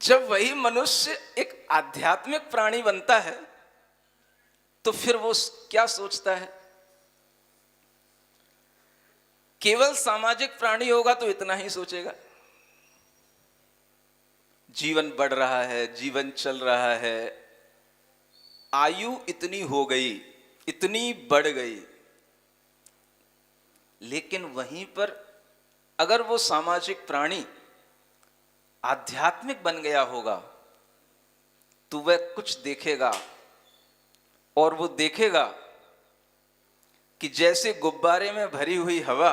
जब वही मनुष्य एक आध्यात्मिक प्राणी बनता है तो फिर वो क्या सोचता है? केवल सामाजिक प्राणी होगा तो इतना ही सोचेगा, जीवन बढ़ रहा है, जीवन चल रहा है, आयु इतनी हो गई, इतनी बढ़ गई। लेकिन वहीं पर अगर वो सामाजिक प्राणी आध्यात्मिक बन गया होगा तो वह कुछ देखेगा, और वो देखेगा कि जैसे गुब्बारे में भरी हुई हवा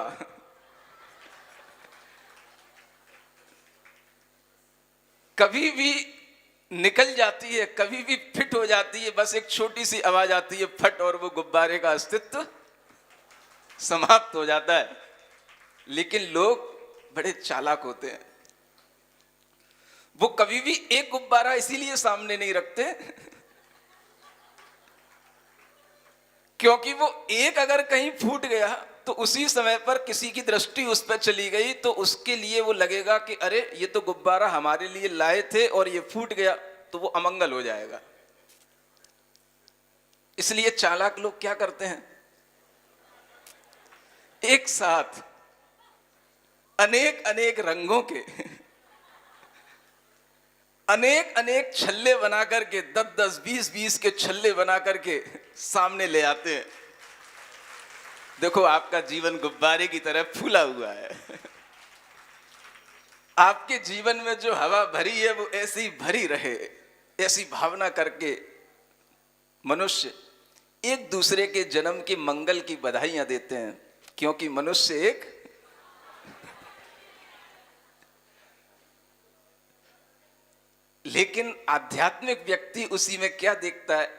कभी भी निकल जाती है, कभी भी फिट हो जाती है, बस एक छोटी सी आवाज आती है फट, और वो गुब्बारे का अस्तित्व समाप्त हो जाता है। लेकिन लोग बड़े चालाक होते हैं, वो कभी भी एक गुब्बारा इसीलिए सामने नहीं रखते क्योंकि वो एक अगर कहीं फूट गया तो उसी समय पर किसी की दृष्टि उस पर चली गई तो उसके लिए वो लगेगा कि अरे ये तो गुब्बारा हमारे लिए लाए थे और ये फूट गया, तो वो अमंगल हो जाएगा। इसलिए चालाक लोग क्या करते हैं, एक साथ अनेक अनेक रंगों के अनेक अनेक छल्ले बना करके, 10-10, 20-20 के छल्ले बना करके सामने ले आते हैं। देखो आपका जीवन गुब्बारे की तरह फूला हुआ है आपके जीवन में जो हवा भरी है वो ऐसी भरी रहे, ऐसी भावना करके मनुष्य एक दूसरे के जन्म के मंगल की बधाइयां देते हैं, क्योंकि मनुष्य एक लेकिन आध्यात्मिक व्यक्ति उसी में क्या देखता है,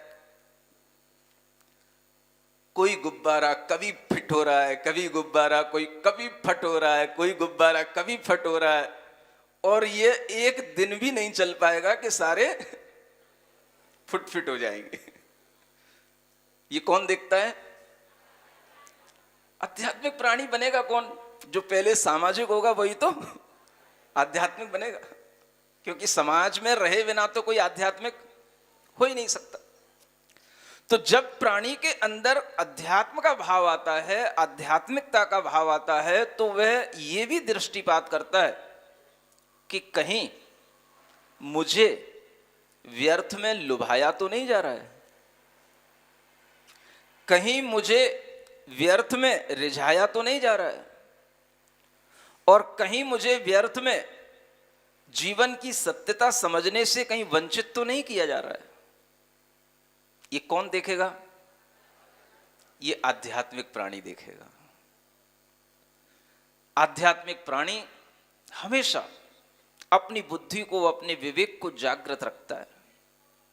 कोई गुब्बारा कभी फिट हो रहा है, कभी गुब्बारा कोई कभी फट हो रहा है, कोई गुब्बारा कभी फट हो रहा है, और ये एक दिन भी नहीं चल पाएगा कि सारे फुट फिट हो जाएंगे। ये कौन देखता है? आध्यात्मिक प्राणी बनेगा कौन? जो पहले सामाजिक होगा वही तो आध्यात्मिक बनेगा, क्योंकि समाज में रहे बिना तो कोई आध्यात्मिक हो ही नहीं सकता। तो जब प्राणी के अंदर अध्यात्म का भाव आता है, आध्यात्मिकता का भाव आता है, तो वह यह भी दृष्टिपात करता है कि कहीं मुझे व्यर्थ में लुभाया तो नहीं जा रहा है, कहीं मुझे व्यर्थ में रिझाया तो नहीं जा रहा है, और कहीं मुझे व्यर्थ में जीवन की सत्यता समझने से कहीं वंचित तो नहीं किया जा रहा है। ये कौन देखेगा? ये आध्यात्मिक प्राणी देखेगा। आध्यात्मिक प्राणी हमेशा अपनी बुद्धि को, अपने विवेक को जागृत रखता है।